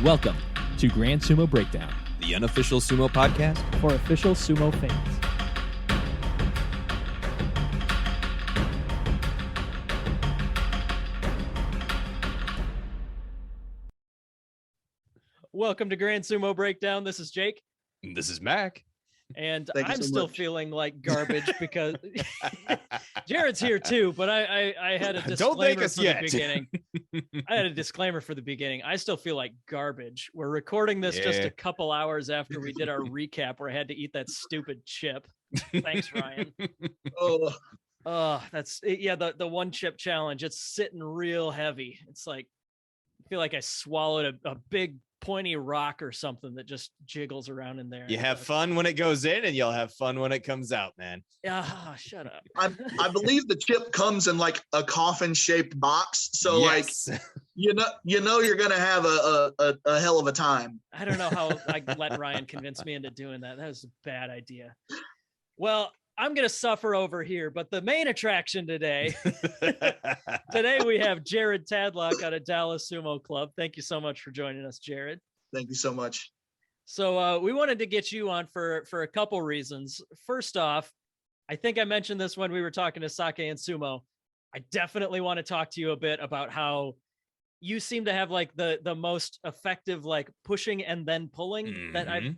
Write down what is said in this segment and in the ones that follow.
Welcome to Grand Sumo Breakdown, the unofficial sumo podcast for official sumo fans. Welcome to Grand Sumo Breakdown. This is Jake. This is Mac. And Thank you I'm so still much. feeling like garbage because Jared's here too, but I had a Don't thank disclaimer us for yet. the beginning. I had a disclaimer for the beginning. I still feel like garbage. We're recording this just Yeah. a couple hours after we did our recap where I had to eat that stupid chip. Thanks, Ryan. Oh, That's yeah, the one chip challenge. It's sitting real heavy. It's like I feel like I swallowed a big pointy rock or something that just jiggles around in there. You have fun when it goes in, and you'll have fun when it comes out, man. Shut up. I believe the chip comes in like a coffin-shaped box, so Yes. like you know you're gonna have a hell of a time. I don't know how I let Ryan convince me into doing that. That was a bad idea. Well, I'm going to suffer over here, but the main attraction today we have Jared Tadlock out of Dallas Sumo Club. Thank you so much for joining us, Jared. Thank you so much. So we wanted to get you on for a couple reasons. First off, I think I mentioned this when we were talking to Sake and Sumo. I definitely want to talk to you a bit about how you seem to have like the most effective like pushing and then pulling that I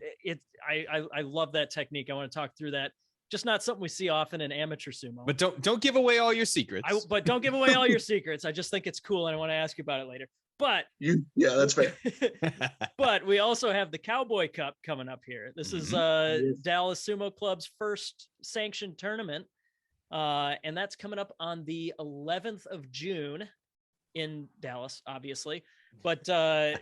love that technique. I want to talk through that. Just not something we see often in amateur sumo. But don't give away all your secrets. But don't give away all your secrets. I just think it's cool and I want to ask you about it later. But Yeah, that's fair. but we also have the Cowboy Cup coming up here. This is Yes. Dallas Sumo Club's first sanctioned tournament. And that's coming up on the 11th of June in Dallas, obviously. But yeah,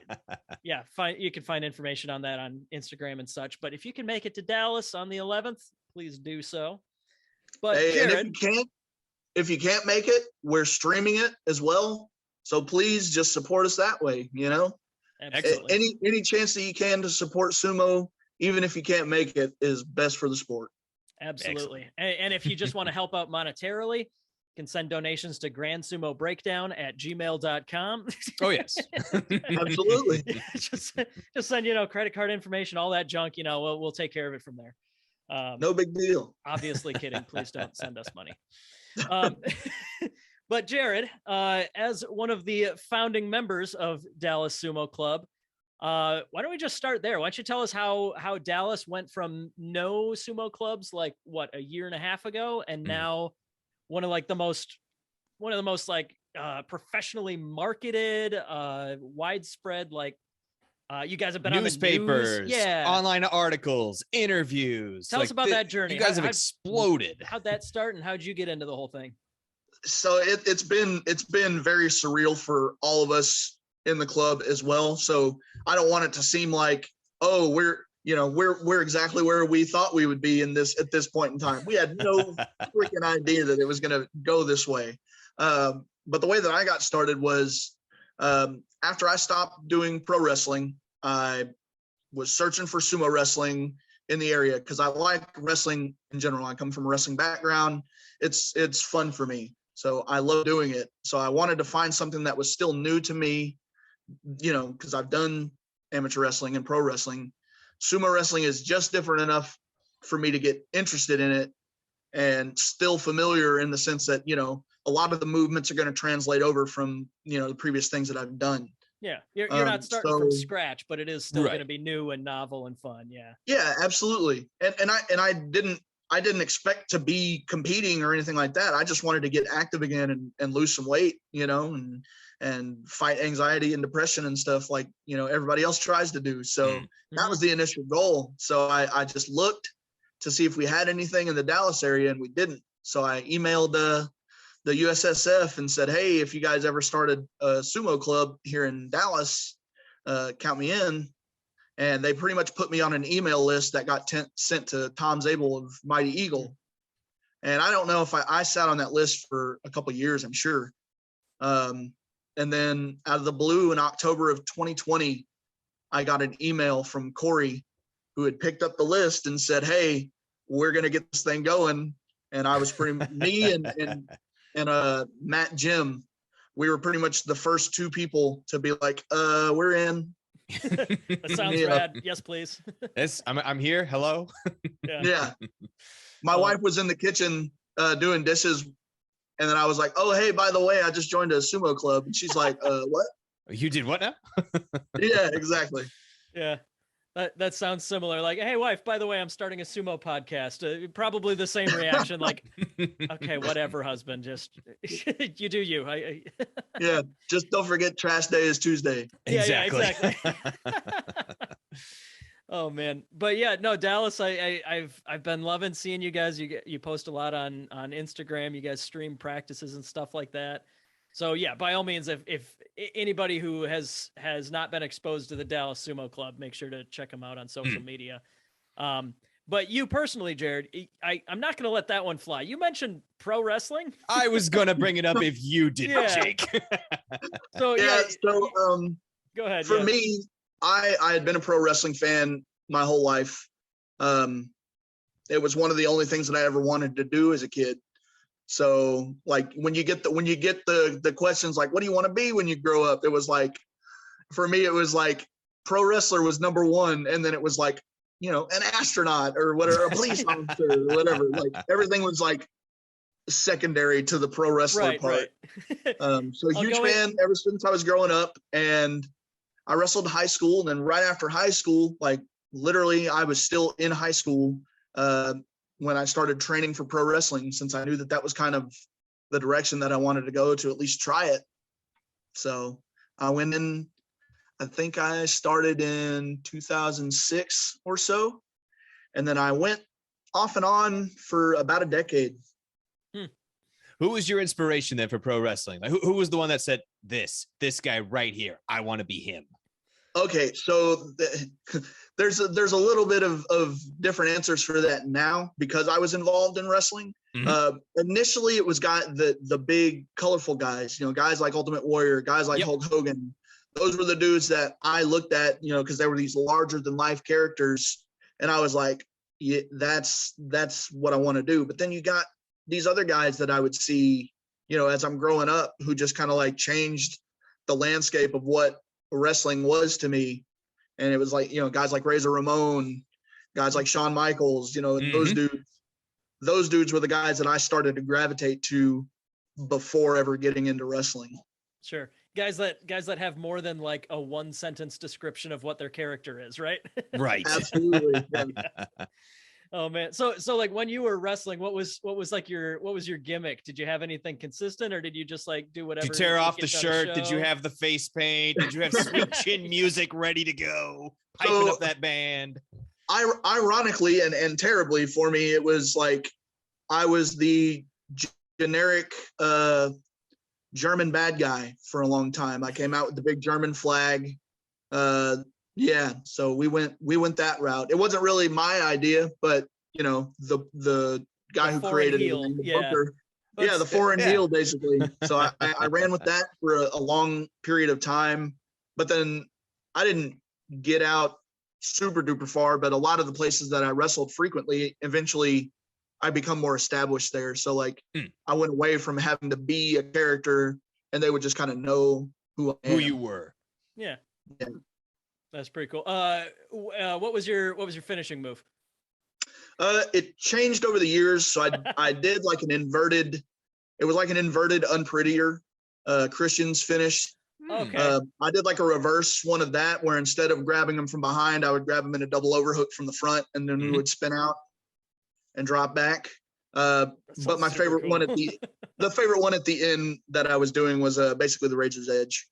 you can find information on that on Instagram and such. But if you can make it to Dallas on the 11th, please do so. But Hey, Jared, and if you can't make it, we're streaming it as well. So please just support us that way. You know, absolutely. any chance that you can to support sumo, even if you can't make it, is best for the sport. Absolutely. And if you just want to help out monetarily, you can send donations to grandsumobreakdown@gmail.com. Oh, yes. Absolutely. just send, credit card information, all that junk, we'll take care of it from there. No big deal. Obviously kidding. Please don't send us money. But Jared, as one of the founding members of Dallas Sumo Club, why don't we just start there? Why don't you tell us how Dallas went from no sumo clubs like a year and a half ago, and now one of the most professionally marketed, widespread, you guys have been Newspapers, on the news. Yeah, online articles, interviews. Tell us about that journey. You guys have exploded. How'd that start, and how'd you get into the whole thing? So it's been very surreal for all of us in the club as well. So I don't want it to seem like, oh, we're exactly where we thought we would be at this point in time. We had no freaking idea that it was going to go this way. But the way that I got started was after I stopped doing pro wrestling, I was searching for sumo wrestling in the area because I like wrestling in general. I come from a wrestling background. It's fun for me. So I love doing it. So I wanted to find something that was still new to me, because I've done amateur wrestling and pro wrestling. Sumo wrestling is just different enough for me to get interested in it and still familiar in the sense that, a lot of the movements are going to translate over from, the previous things that I've done. Yeah, you're not starting from scratch, but it is still going to be new and novel and fun. Yeah. Yeah, absolutely. And I didn't expect to be competing or anything like that. I just wanted to get active again and lose some weight, and fight anxiety and depression and stuff like, everybody else tries to do. So that was the initial goal. So I just looked to see if we had anything in the Dallas area, and we didn't. So I emailed the USSF and said, hey, if you guys ever started a sumo club here in Dallas, count me in. And they pretty much put me on an email list that got sent to Tom Zabel of Mighty Eagle. And I don't know if I sat on that list for a couple of years, I'm sure. And then out of the blue in October of 2020, I got an email from Corey, who had picked up the list and said, hey, we're going to get this thing going. And I was me and Matt Jim, we were pretty much the first two people to be like, we're in. That sounds Yeah. rad. Yes, please. Yes, I'm here. Hello. Yeah. My wife was in the kitchen doing dishes, and then I was like, "Oh, hey, by the way, I just joined a sumo club." And she's like, "What?" You did what now? Yeah, exactly. Yeah. That sounds similar. Like, hey, wife, by the way, I'm starting a sumo podcast. Probably the same reaction. Like, okay, whatever, husband. Just you do you. Yeah. Just don't forget trash day is Tuesday. Yeah, Exactly. Oh man, but yeah, no, Dallas. I've been loving seeing you guys. You post a lot on Instagram. You guys stream practices and stuff like that. So yeah, by all means, if anybody who has not been exposed to the Dallas Sumo Club, make sure to check them out on social media. But you personally, Jared, I'm not going to let that one fly. You mentioned pro wrestling. I was gonna bring it up if you did, Yeah. Jake. So Yeah. So go ahead. for yeah. me, I had been a pro wrestling fan my whole life. It was one of the only things that I ever wanted to do as a kid. So like when you get the questions like, what do you want to be when you grow up? It was like, for me, it was like pro wrestler was number one. And then it was like, you know, an astronaut or whatever, a police officer or whatever. Like everything was like secondary to the pro wrestler part. Right. So huge fan ever since I was growing up, and I wrestled in high school. And then right after high school, like literally I was still in high school when I started training for pro wrestling, since I knew that that was kind of the direction that I wanted to go, to at least try it. So I went in, I think I started in 2006 or so. And then I went off and on for about a decade. Who was your inspiration then for pro wrestling? Like, who was the one that said, this guy right here, I want to be him? Okay, so there's a little bit of different answers for that now, because I was involved in wrestling. Mm-hmm. Initially, it was the big colorful guys, you know, guys like Ultimate Warrior, guys like Hulk Hogan. Those were the dudes that I looked at, you know, because they were these larger than life characters, and I was like, yeah, that's what I want to do. But then you got these other guys that I would see, you know, as I'm growing up, who just kind of like changed the landscape of what wrestling was to me. And it was like, you know, guys like Razor Ramon, guys like Shawn Michaels, you know, those dudes were the guys that I started to gravitate to before ever getting into wrestling. Sure. Guys that have more than like a one sentence description of what their character is, right? Right. Absolutely. Yeah. Oh man. So like when you were wrestling, what was your gimmick? Did you have anything consistent, or did you just like do whatever? Did you tear off the get on shirt? Did you show? have the face paint? Did you have sweet chin music ready to go? Piping up that band. Ironically and terribly for me, it was like I was the generic German bad guy for a long time. I came out with the big German flag. Yeah, so we went that route. It wasn't really my idea, but you know, the guy who created it, the foreign heel, basically. So I ran with that for a long period of time, but then I didn't get out super duper far. But a lot of the places that I wrestled frequently, eventually I become more established there. So like I went away from having to be a character, and they would just kind of know who you were. Yeah. That's pretty cool. What was your finishing move? It changed over the years. So I did like an inverted. It was like an inverted unprettier Christian's finish. Okay. I did like a reverse one of that, where instead of grabbing him from behind, I would grab him in a double overhook from the front, and then we would spin out and drop back. But my favorite one at the favorite one at the end that I was doing was basically the Razor's Edge.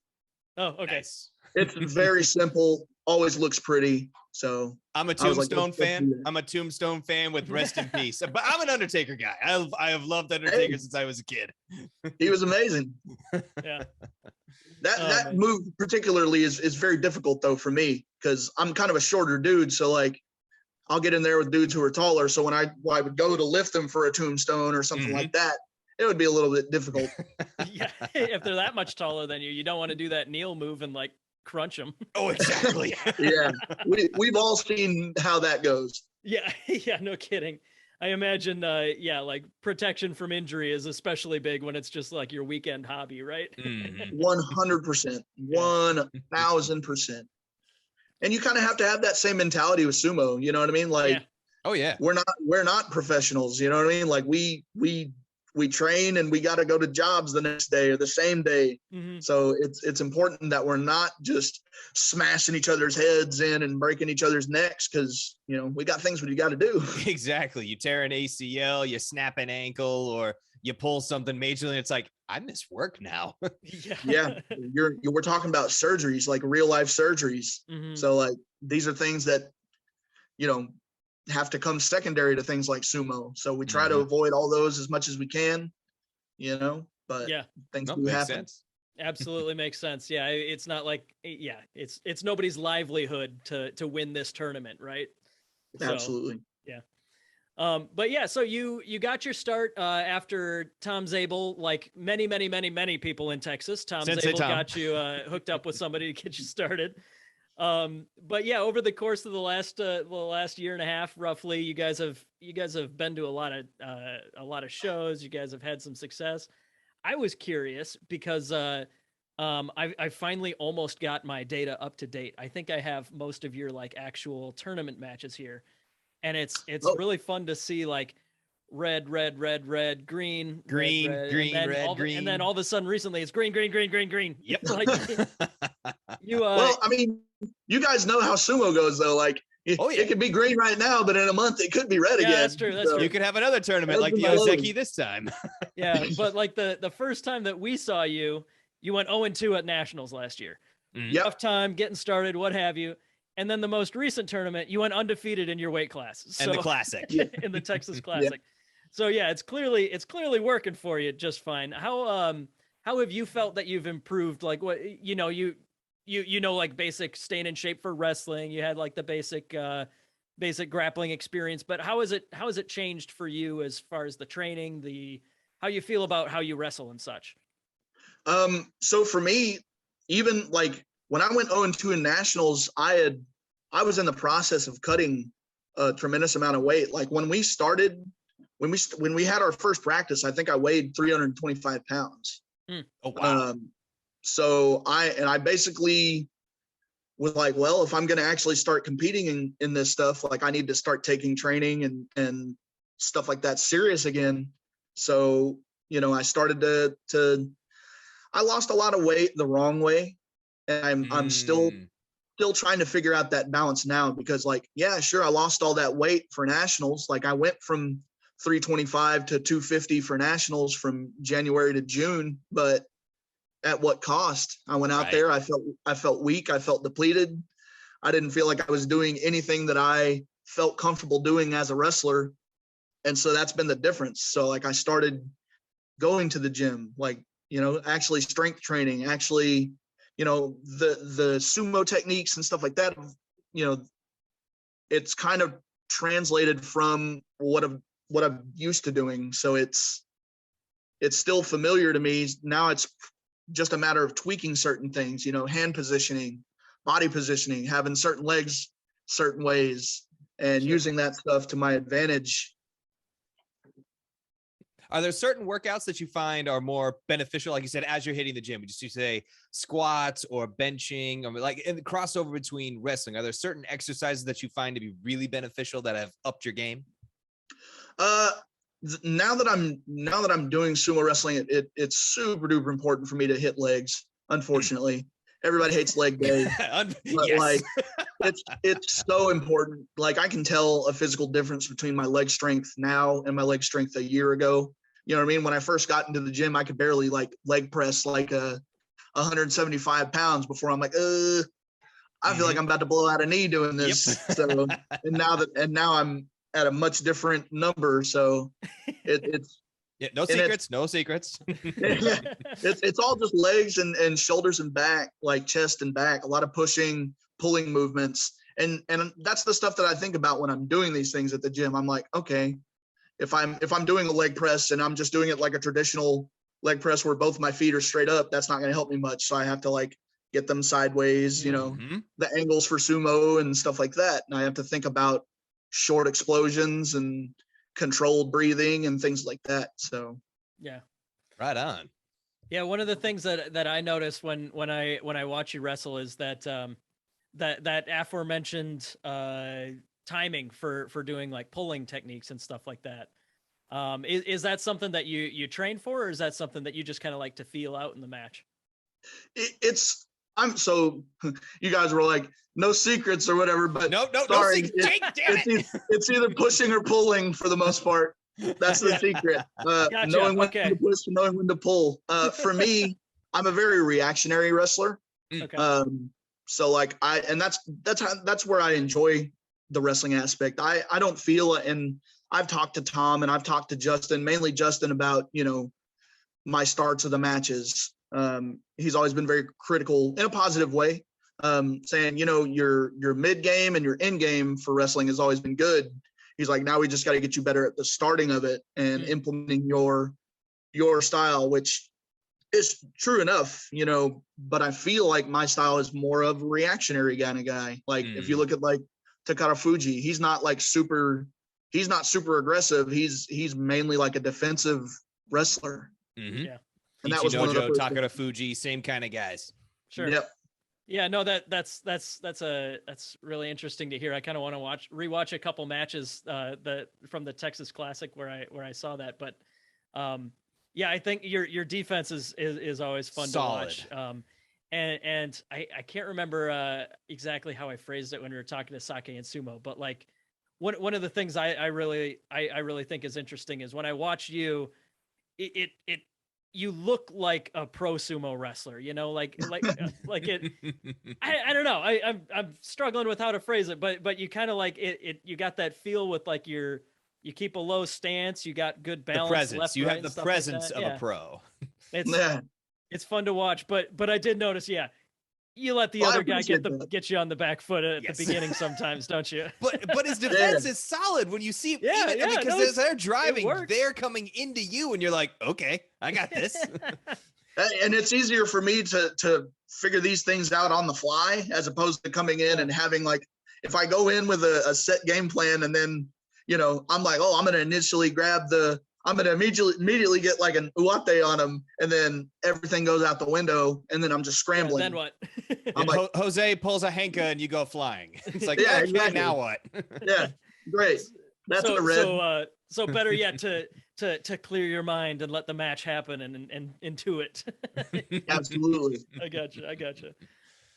Oh, okay. Nice. It's very simple, always looks pretty. So I'm a Tombstone fan. I'm a Tombstone fan with rest in peace. But I'm an Undertaker guy. I have loved Undertaker since I was a kid. He was amazing. Yeah. That move particularly is very difficult though for me, because I'm kind of a shorter dude. So like I'll get in there with dudes who are taller. So when I would go to lift them for a tombstone or something like that, it would be a little bit difficult. Yeah. If they're that much taller than you, you don't want to do that kneel move and like crunch them. Oh, exactly. Yeah. We've all seen how that goes. Yeah. Yeah. No kidding. I imagine, like protection from injury is especially big when it's just like your weekend hobby, right? 100%, 1000%. and you kind of have to have that same mentality with sumo. You know what I mean? Like, Yeah. Oh yeah. we're not professionals. You know what I mean? Like we train and we got to go to jobs the next day or the same day. Mhm. So it's important that we're not just smashing each other's heads in and breaking each other's necks, because we got things we got to do. Exactly. You tear an ACL, you snap an ankle, or you pull something majorly, and it's like, I miss work now. Yeah, we're talking about surgeries, like real life surgeries. Mhm. So like these are things that have to come secondary to things like sumo. So we try to avoid all those as much as we can, but Yeah. things No, do makes happen. sense. Absolutely makes sense. Yeah, it's not like it's nobody's livelihood to win this tournament, right? So, Absolutely. yeah. But yeah, so you got your start after Tom Zabel, like many people in Texas. Tom Sensei Zabel Tom. got you hooked up with somebody to get you started. But yeah, over the course of the last year and a half, roughly, you guys have been to a lot of shows. You guys have had some success. I was curious because I finally almost got my data up to date. I think I have most of your like actual tournament matches here, and it's really fun to see like red, green, Green, and then all of a sudden recently it's green. Yep. Like you Well, I mean, you guys know how sumo goes, though. Like, it could be green right now, but in a month it could be red again. That's true. That's true. You could have another tournament like the Ebbs and Ozeki this time. Yeah, but like the first time that we saw you, you went 0-2 at nationals last year. Yep. Tough time getting started, what have you. And then the most recent tournament, you went undefeated in your weight class. So, And the classic. in the Texas Classic. So yeah, it's clearly working for you just fine. How have you felt that you've improved? Like what like basic staying in shape for wrestling. You had like the basic grappling experience, but how has it changed for you as far as the training, how you feel about how you wrestle and such? So for me, even like when I went 0-2 in nationals, I was in the process of cutting a tremendous amount of weight. Like when we started, when we had our first practice, I think I weighed 325 pounds. Oh wow. So I basically was like, well, if I'm going to actually start competing in this stuff, like I need to start taking training and stuff like that serious again. So, I started I lost a lot of weight the wrong way. And I'm still trying to figure out that balance now, because like, yeah, sure. I lost all that weight for nationals. Like I went from 325 to 250 for nationals from January to June, but at what cost? I went out there. I felt weak. I felt depleted. I didn't feel like I was doing anything that I felt comfortable doing as a wrestler. And so that's been the difference. So like I started going to the gym, like, actually strength training, actually, the sumo techniques and stuff like that, it's kind of translated from what I'm used to doing. So it's still familiar to me. Now it's just a matter of tweaking certain things, hand positioning, body positioning, having certain legs certain ways, and using that stuff to my advantage. Are there certain workouts that you find are more beneficial? Like you said, as you're hitting the gym, just you say squats or benching, or like in the crossover between wrestling, are there certain exercises that you find to be really beneficial that have upped your game? Now that I'm doing sumo wrestling, it's super duper important for me to hit legs. Unfortunately, everybody hates leg day, but yes. like it's so important. Like I can tell a physical difference between my leg strength now and my leg strength a year ago. You know what I mean? When I first got into the gym, I could barely like leg press like 175 pounds before I'm like, I feel like I'm about to blow out a knee doing this. Yep. So, and now I'm at a much different number. So it's no secrets. It's all just legs and shoulders and back, like chest and back, a lot of pushing, pulling movements. And that's the stuff that I think about when I'm doing these things at the gym. I'm like, okay, if I'm doing a leg press and I'm just doing it like a traditional leg press where both my feet are straight up, that's not going to help me much. So I have to like get them sideways, the angles for sumo and stuff like that. And I have to think about short explosions and controlled breathing and things like that. So yeah, right on. Yeah, one of the things that I notice when I watch you wrestle is that that aforementioned timing for doing like pulling techniques and stuff like that. Is that something that you train for, or is that something that you just kind of like to feel out in the match? I'm so you guys were like no secrets or whatever, but no sorry, secrets. Jake, damn it. It's either pushing or pulling for the most part. That's the secret. Gotcha. Knowing when to push, knowing when to pull. For me, I'm a very reactionary wrestler. Okay. So like that's where I enjoy the wrestling aspect. I don't feel, and I've talked to Tom and I've talked to Justin, mainly Justin, about, my starts of the matches. He's always been very critical in a positive way, saying, your mid game and your end game for wrestling has always been good. He's like, now we just got to get you better at the starting of it and implementing your style, which is true enough, but I feel like my style is more of a reactionary kind of guy. Like if you look at like Takara Fuji, he's not super aggressive. He's mainly like a defensive wrestler. Mm-hmm. Yeah. And that was one of the Takara Fuji, same kind of guys. Sure. Yep. Yeah, no, that's really interesting to hear. I kind of want to rewatch a couple matches from the Texas Classic where I saw that, but yeah, I think your defense is always fun Solid. to watch. And I can't remember exactly how I phrased it when we were talking to Sake and Sumo, but like one of the things I really think is interesting is when I watch you, you look like a pro sumo wrestler, like it. I don't know. I'm struggling with how to phrase it, but you kind of like it. You got that feel with like you keep a low stance. You got good balance. The presence. Left, you right, have the presence of a pro. It's fun to watch, but I did notice, you let the other guy get you on the back foot at the beginning sometimes, don't you? But his defense is solid when you see him. Because they're driving, they're coming into you, and you're like, okay, I got this. And it's easier for me to figure these things out on the fly as opposed to coming in and having like, if I go in with a set game plan and then, I'm like, oh, I'm going to initially I'm going to immediately get like an uate on him, and then everything goes out the window, and then I'm just scrambling. Then what? I'm like, Jose pulls a Henka and you go flying. It's like, yeah, exactly. Now what? Yeah, great. That's so, what I read. So better yet to clear your mind and let the match happen and intuit. Absolutely. I gotcha.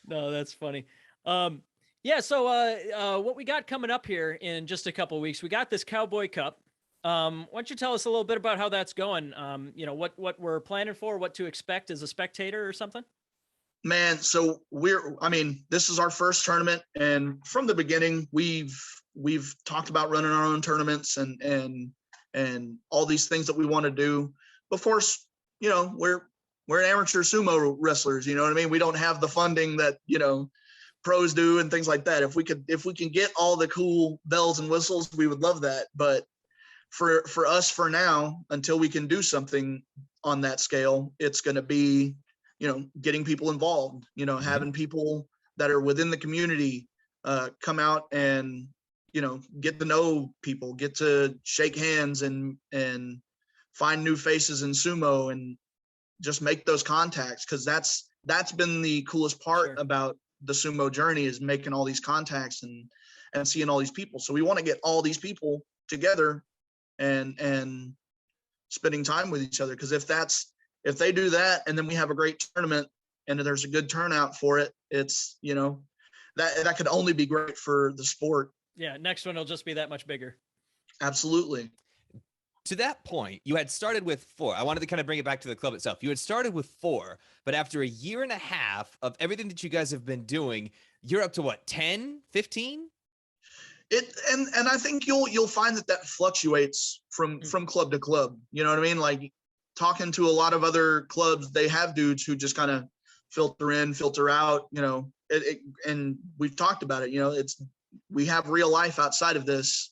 No, that's funny. Yeah. So what we got coming up here in just a couple of weeks, we got this Cowboy Cup. Why don't you tell us a little bit about how that's going? What we're planning for, what to expect as a spectator or something? Man, so this is our first tournament, and from the beginning, we've talked about running our own tournaments and all these things that we want to do. Of course, we're amateur sumo wrestlers, you know what I mean? We don't have the funding that, pros do and things like that. If we can get all the cool bells and whistles, we would love that. But for us, for now, until we can do something on that scale, it's going to be, getting people involved, having people that are within the community come out and, get to know people, get to shake hands and find new faces in sumo and just make those contacts. Cause that's been the coolest part about the sumo journey, is making all these contacts and seeing all these people. So we want to get all these people together and spending time with each other. Because if they do that and then we have a great tournament and there's a good turnout for it, it's that could only be great for the sport. Yeah, next one will just be that much bigger. Absolutely. To that point, you had started with 4. I wanted to kind of bring it back to the club itself. You had started with 4, but after a year and a half of everything that you guys have been doing, you're up to what, 10, 15? And I think you'll find that fluctuates from club to club. You know what I mean? Like talking to a lot of other clubs, they have dudes who just kind of filter in, filter out. And we've talked about it. We have real life outside of this.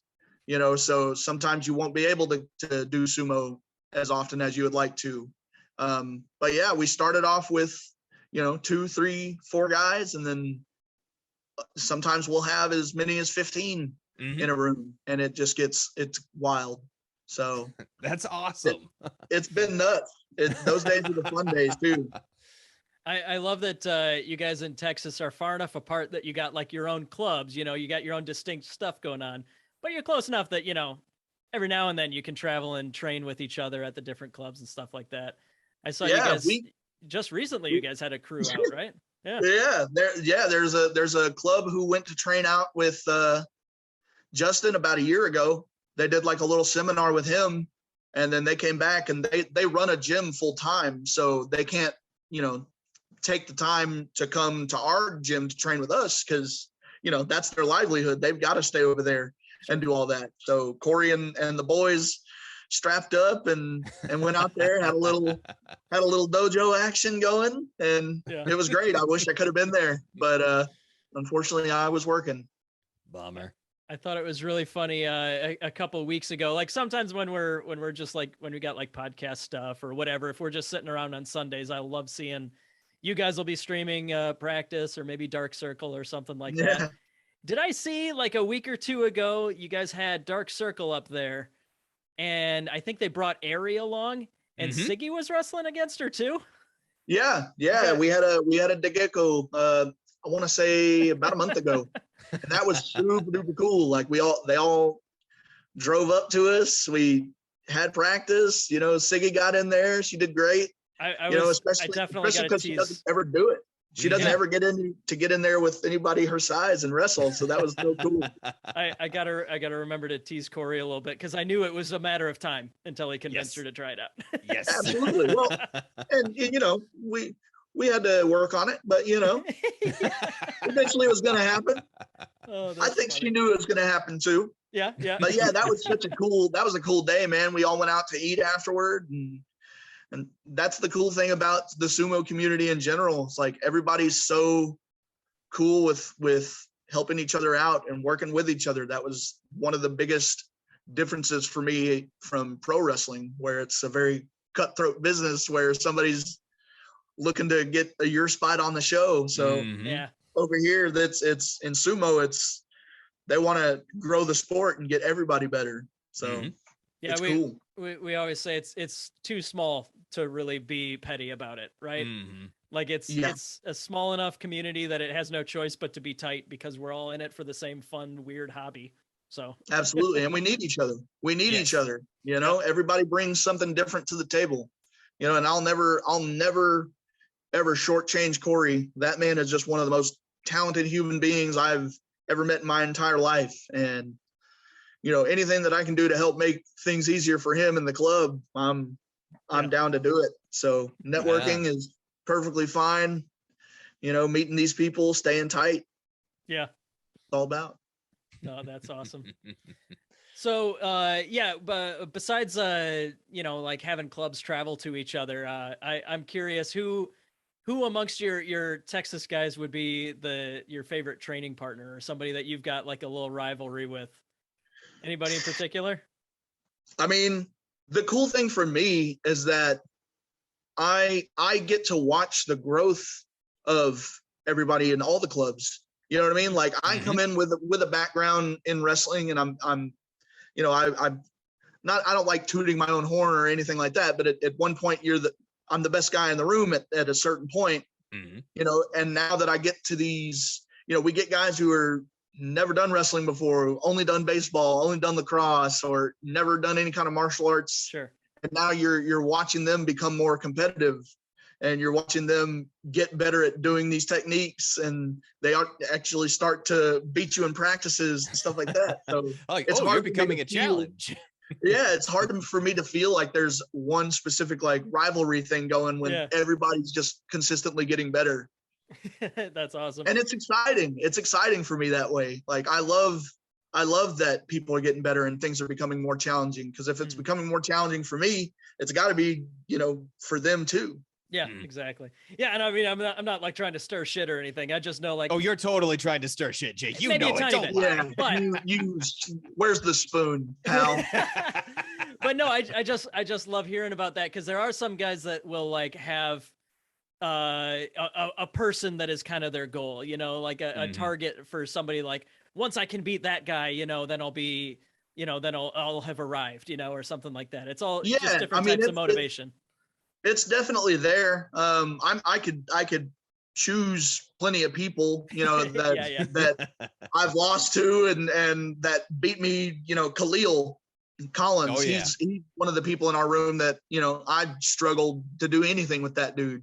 So sometimes you won't be able to do sumo as often as you would like to. But yeah, we started off with 2, 3, 4 guys, and then sometimes we'll have as many as 15 in a room, and it's wild. So that's awesome. It's been nuts. Those days are the fun days too. I love that you guys in Texas are far enough apart that you got like your own clubs, you know, you got your own distinct stuff going on, but you're close enough that, you know, every now and then you can travel and train with each other at the different clubs and stuff like that. I saw you guys just recently, you guys had a crew out, right? Yeah. There's a club who went to train out with Justin about a year ago. They did like a little seminar with him, and then they came back, and they run a gym full time, so they can't, you know, take the time to come to our gym to train with us because, you know, that's their livelihood. They've got to stay over there and do all that. So Corey and the boys strapped up and went out there, had a little dojo action going, and it was great. I wish I could have been there, but unfortunately I was working. Bummer. I thought it was really funny a couple of weeks ago. Like sometimes when we're just like, when we got like podcast stuff or whatever, if we're just sitting around on Sundays, I love seeing you guys will be streaming practice or maybe Dark Circle or something like that. Did I see like a week or two ago, you guys had Dark Circle up there, and I think they brought Ari along, and Siggy was wrestling against her too? Yeah. We had a Degeko, I want to say about a month ago. And that was super duper cool. Like they all drove up to us. We had practice, you know, Siggy got in there. She did great. Especially because she doesn't ever do it. She doesn't ever get in there with anybody her size and wrestle. So that was so cool. I gotta remember to tease Corey a little bit because I knew it was a matter of time until he convinced her to try it out. Yes, absolutely. Well, and you know, we had to work on it, but you know, eventually it was going to happen. I think she knew it was going to happen too. Yeah. But yeah, that was a cool day, man. We all went out to eat afterward, and that's the cool thing about the sumo community in general. It's like everybody's so cool with helping each other out and working with each other. That was one of the biggest differences for me from pro wrestling, where it's a very cutthroat business where somebody's looking to get your spot on the show. So over here, it's in sumo, they want to grow the sport and get everybody better. So it's cool. We always say it's too small to really be petty about it, right? Like it's a small enough community that it has no choice but to be tight because we're all in it for the same fun, weird hobby. So absolutely. And we need each other. We need each other. You know, everybody brings something different to the table, you know, and I'll never ever shortchange Corey. That man is just one of the most talented human beings I've ever met in my entire life. And, you know, anything that I can do to help make things easier for him in the club, I'm down to do it. So networking is perfectly fine. You know, meeting these people, staying tight. Yeah. It's all about. No, that's awesome. So, but besides, you know, like having clubs travel to each other, I'm curious who amongst your Texas guys would be your favorite training partner or somebody that you've got like a little rivalry with? Anybody in particular? I mean, the cool thing for me is that I get to watch the growth of everybody in all the clubs. You know what I mean? Like I come in with a background in wrestling, and I'm you know, I don't like tooting my own horn or anything like that, but at one point I'm the best guy in the room at a certain point, you know, and now that I get to these, you know, we get guys who are never done wrestling before, only done baseball, only done lacrosse, or never done any kind of martial arts. Sure. And now you're watching them become more competitive, and you're watching them get better at doing these techniques, and they actually start to beat you in practices and stuff like that. So it's hard you're becoming a challenge. Yeah, it's hard for me to feel like there's one specific like rivalry thing going when everybody's just consistently getting better. That's awesome. And it's exciting. It's exciting for me that way. Like I love that people are getting better and things are becoming more challenging, because if it's becoming more challenging for me, it's got to be, you know, for them too. Yeah, exactly. Yeah, and I mean, I'm not like trying to stir shit or anything. I just know, like, oh, you're totally trying to stir shit, Jake. You know it. Don't lie. Yeah, you where's the spoon, pal? But no, I just love hearing about that, because there are some guys that will like have a person that is kind of their goal, you know, like a target for somebody. Like, once I can beat that guy, you know, then I'll be, you know, then I'll have arrived, you know, or something like that. It's all just different types of motivation. It's definitely there. I could choose plenty of people, that Yeah. that I've lost to and that beat me. Khalil Collins. Oh, yeah. He's one of the people in our room that I struggled to do anything with that dude.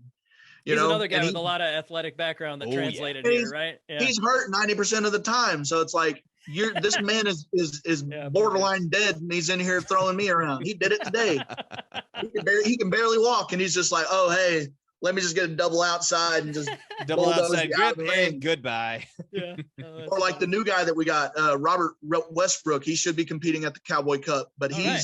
He's another guy and with a lot of athletic background that Oh, yeah. translated And here, right? Yeah. he's hurt 90% of the time. So it's like this man is Yeah, borderline dead, and he's in here throwing me around. He did it today. He can barely walk, and he's just like, oh hey, let me just get a double outside and just Double bulldoze outside you out grip of the ring. and goodbye. Yeah. No, that's Or like the funny. new guy that we got, Robert Westbrook. He should be competing at the Cowboy Cup, but All right.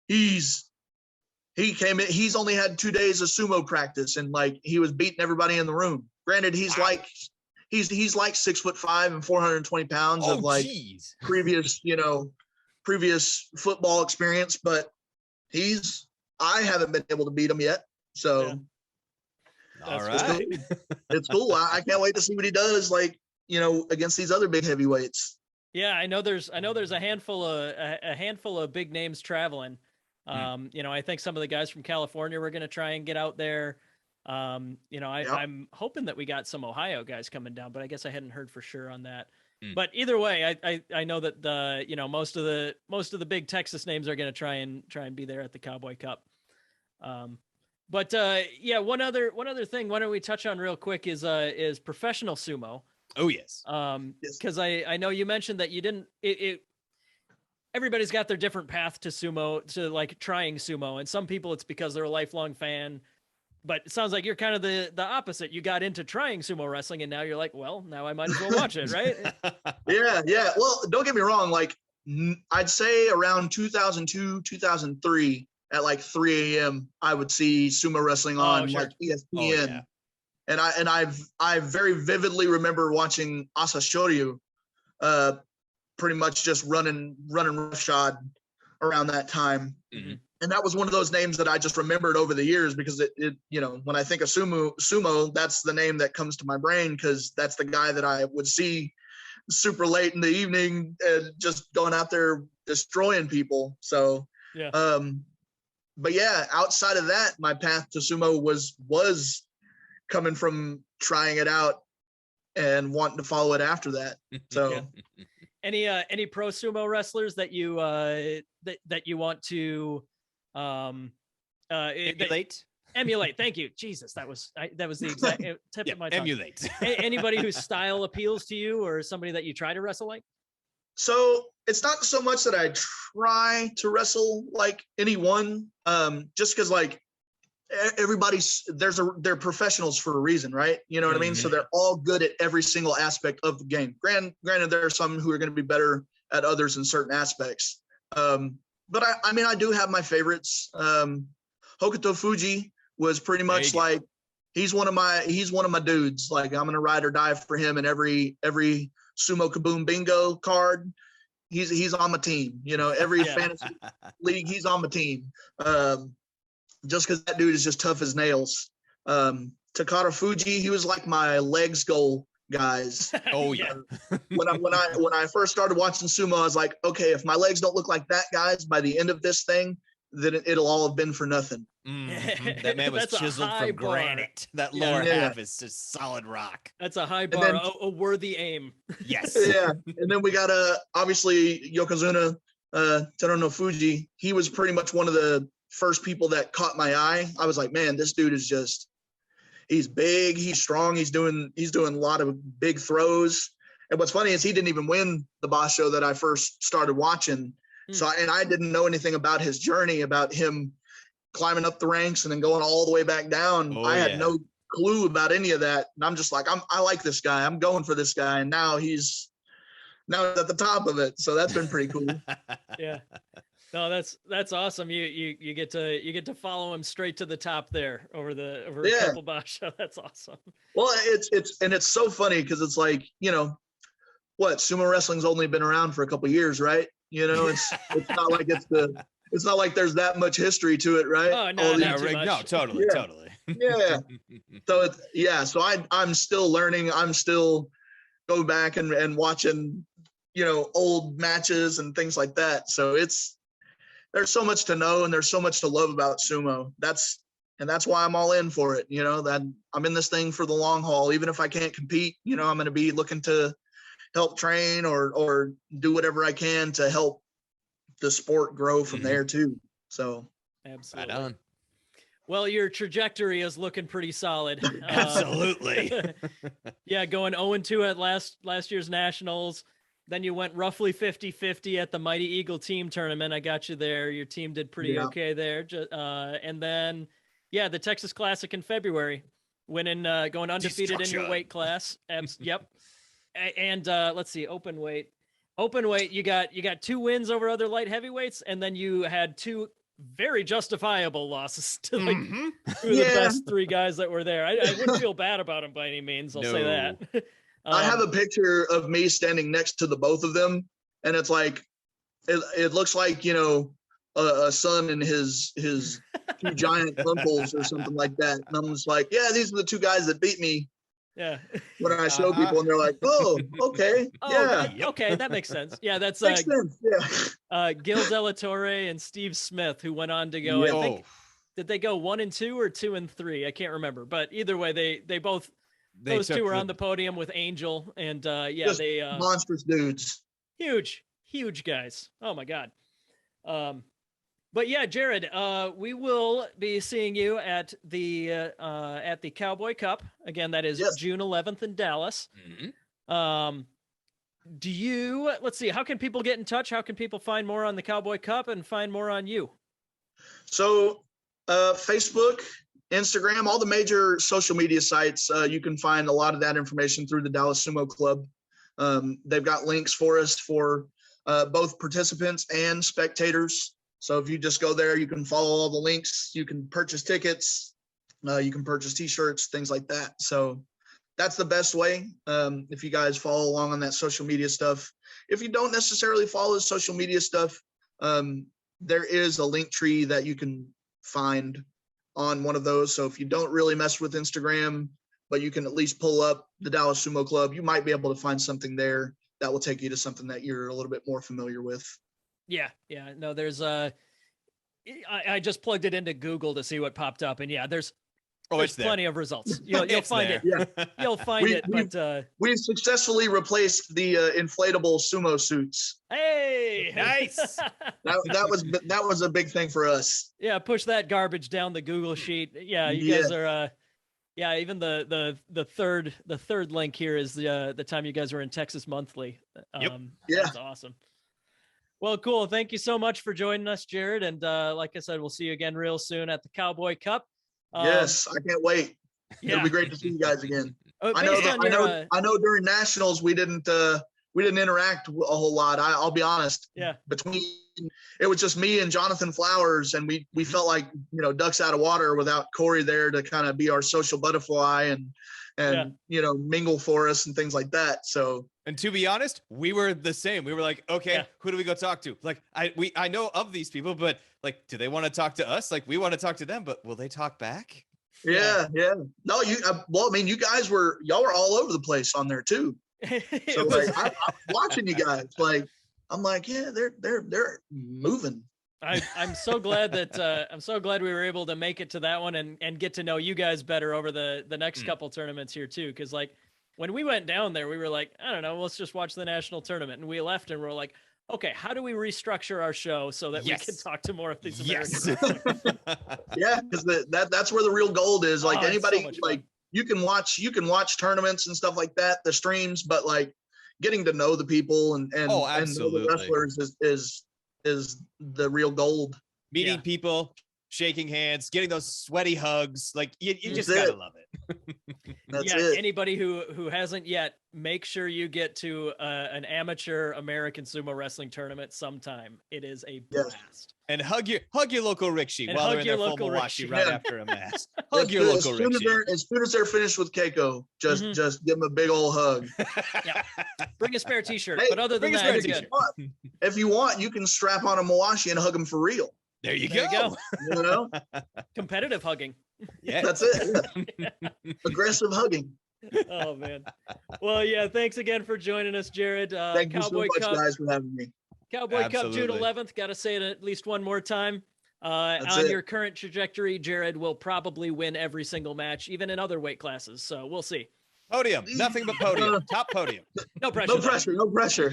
he came in. He's only had 2 days of sumo practice, and like he was beating everybody in the room. Granted, he's Wow. like 6'5" and 420 pounds Oh, of like jeez. previous football experience, but I haven't been able to beat him yet. So Yeah. All That's right. it's cool. I can't wait to see what he does, like, against these other big heavyweights. Yeah, I know there's a handful of big names traveling. I think some of the guys from California were going to try and get out there. I'm hoping that we got some Ohio guys coming down, but I guess I hadn't heard for sure on that. But either way, I know that most of the big Texas names are going to try and be there at the Cowboy Cup. One other thing, why don't we touch on real quick is professional sumo. Oh, yes. Yes. Because I know you mentioned that you didn't. Everybody's got their different path to sumo, to like trying sumo, and some people it's because they're a lifelong fan. But it sounds like you're kind of the opposite. You got into trying sumo wrestling, and now you're like, well, now I might as well watch it, right? Yeah. Well, don't get me wrong. Like, I'd say around 2002, 2003, at like 3 a.m., I would see sumo wrestling on sure. like ESPN. Oh, yeah. And I very vividly remember watching Asa Shoryu, pretty much just running roughshod around that time. Mm-hmm. And that was one of those names that I just remembered over the years, because it when I think of sumo, that's the name that comes to my brain, because that's the guy that I would see super late in the evening and just going out there destroying people. So, Yeah. But yeah, outside of that, my path to sumo was coming from trying it out and wanting to follow it after that. So Any pro sumo wrestlers that you that you want to emulate? Thank you. Jesus, that was the exact tip of my tongue. Emulate. Anybody whose style appeals to you, or somebody that you try to wrestle like? So it's not so much that I try to wrestle like anyone, just because like they're professionals for a reason, right? You know what I mean? So they're all good at every single aspect of the game. Granted, there are some who are going to be better at others in certain aspects. But I do have my favorites. Hokuto Fuji was pretty much like, he's one of my dudes. Like, I'm gonna ride or die for him in every Sumo Kaboom Bingo card. He's on my team. Every fantasy league, he's on my team. Just because that dude is just tough as nails. Takara Fuji, he was like my legs goal guys. Oh yeah. When I first started watching sumo, I was like, okay, if my legs don't look like that guy's by the end of this thing, then it'll all have been for nothing. Mm-hmm. That man was That's a chiseled high from bar. granite. That lower half is just solid rock. That's a high bar, then- a worthy aim. Yes. Yeah, and then we got obviously Yokozuna Teruno Fuji. He was pretty much one of the first people that caught my eye. I was like, man, this dude is he's big, he's strong, he's doing a lot of big throws. And what's funny is he didn't even win the boss show that I first started watching. So I didn't know anything about his journey, about him climbing up the ranks and then going all the way back down. I had no clue about any of that. And I'm just like, I like this guy. I'm going for this guy. And now he's at the top of it. So that's been pretty cool. Yeah. No, that's awesome. You get to follow him straight to the top there over a couple boss show. That's awesome. Well, it's so funny because it's like, sumo wrestling's only been around for a couple of years, right? It's not like it's not like there's that much history to it, right? Oh no, not too much. No, totally. Yeah. So I'm still learning. I'm still going back and watching, old matches and things like that. So there's so much to know and there's so much to love about sumo. That's that's why I'm all in for it. You know, that I'm in this thing for the long haul. Even if I can't compete, you know, I'm going to be looking to help train or do whatever I can to help the sport grow from there too. So absolutely. Right on. Well, your trajectory is looking pretty solid. Absolutely. Yeah, going 0-2 at last year's nationals. Then you went roughly 50-50 at the Mighty Eagle team tournament. I got you there. Your team did pretty okay there. And then, yeah, the Texas Classic in February, winning, going undefeated in your weight class. Yep. And let's see, open weight. You got 2 wins over other light heavyweights, and then you had 2 very justifiable losses to like 2 of the best 3 guys that were there. I wouldn't feel bad about them by any means. I'll say that. I have a picture of me standing next to the both of them, and it's like it looks like, you know, a son and his 2 giant uncles or something like that. And I'm just like, yeah, these are the 2 guys that beat me. Yeah. When I show people, and they're like, oh, okay, okay, that makes sense. Yeah, that's makes sense. Yeah. Gil Della Torre and Steve Smith, who went on to go. I think, did they go 1-2 or 2-3? I can't remember, but either way, they both. Those 2 were on the podium with Angel, and just they monstrous dudes, huge guys. Oh my god. But yeah, Jared, we will be seeing you at the Cowboy Cup again. That is June 11th in Dallas. Let's see, how can people get in touch? How can people find more on the Cowboy Cup and find more on you? So, Facebook, Instagram, all the major social media sites, you can find a lot of that information through the Dallas Sumo Club. They've got links for us for both participants and spectators. So if you just go there, you can follow all the links. You can purchase tickets. You can purchase T-shirts, things like that. So that's the best way. If you guys follow along on that social media stuff. If you don't necessarily follow the social media stuff, there is a link tree that you can find on one of those. So if you don't really mess with Instagram, but you can at least pull up the Dallas Sumo Club, you might be able to find something there that will take you to something that you're a little bit more familiar with. Yeah. No, there's I just plugged it into Google to see what popped up, and there's plenty of results. You'll find it. Yeah. You'll find it. But we've successfully replaced the inflatable sumo suits. Hey, nice. that was a big thing for us. Yeah, push that garbage down the Google sheet. Yeah, you guys are. Even the third link here is the time you guys were in Texas Monthly. That's awesome. Well, cool. Thank you so much for joining us, Jared. And like I said, we'll see you again real soon at the Cowboy Cup. Yes, I can't wait. It'll be great to see you guys again. I know during nationals we didn't interact a whole lot. I'll be honest. Yeah. It was just me and Jonathan Flowers, and we felt like, you know, ducks out of water without Corey there to kind of be our social butterfly and you know, mingle for us and things like that. So. And to be honest, we were the same. We were like, okay, who do we go talk to? Like, I know of these people, but like, do they want to talk to us? Like, we want to talk to them, but will they talk back? Yeah. No, you guys y'all were all over the place on there too. So like, I'm watching you guys. Like, I'm like, yeah, they're moving. I'm so glad that we were able to make it to that one and get to know you guys better over the next couple tournaments here too. Cause like when we went down there, we were like, I don't know, let's just watch the national tournament. And we left and we're like, okay, how do we restructure our show so that we can talk to more of these Americans? Yeah, because that's where the real gold is. Like anybody, so like you can watch tournaments and stuff like that, the streams, but like getting to know the people and know the wrestlers is the real gold. Meeting people, shaking hands, getting those sweaty hugs, like you just gotta love it. That's it. Anybody who hasn't yet, make sure you get to an amateur American sumo wrestling tournament sometime. It is a blast. And hug your local rickshaw while they're in their full Mawashi right after a match. Hug your local rickshaw. As soon as they're finished with Keiko, just give them a big old hug. Yeah. Bring a spare T-shirt. But other than that, if you want, you can strap on a Mawashi and hug them for real. There you go. You know, competitive hugging. Yeah, that's it. Aggressive hugging. Oh man. Well, yeah. Thanks again for joining us, Jared. Thank you so much, guys, for having me. Cowboy Cup, June 11th. Got to say it at least one more time. On your current trajectory, Jared will probably win every single match, even in other weight classes. So we'll see. Podium, nothing but podium, top podium. No pressure. No pressure.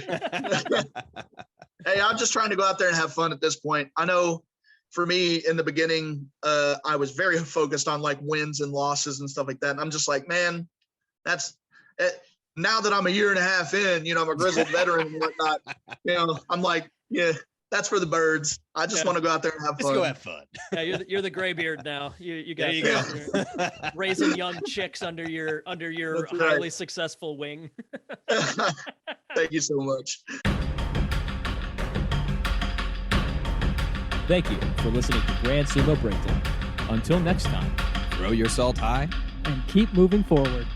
Hey, I'm just trying to go out there and have fun at this point. I know for me in the beginning, I was very focused on like wins and losses and stuff like that. And I'm just like, man, that's it. Now that I'm a year and a half in, I'm a grizzled veteran and whatnot, I'm like, yeah, that's for the birds. I just want to go out there and have fun. Let's go have fun. Yeah, you're the graybeard now. You got there you go. Raising young chicks under your That's highly right. successful wing. Thank you so much. Thank you for listening to Grand Sumo Breakdown. Until next time, Throw your salt high. and keep moving forward.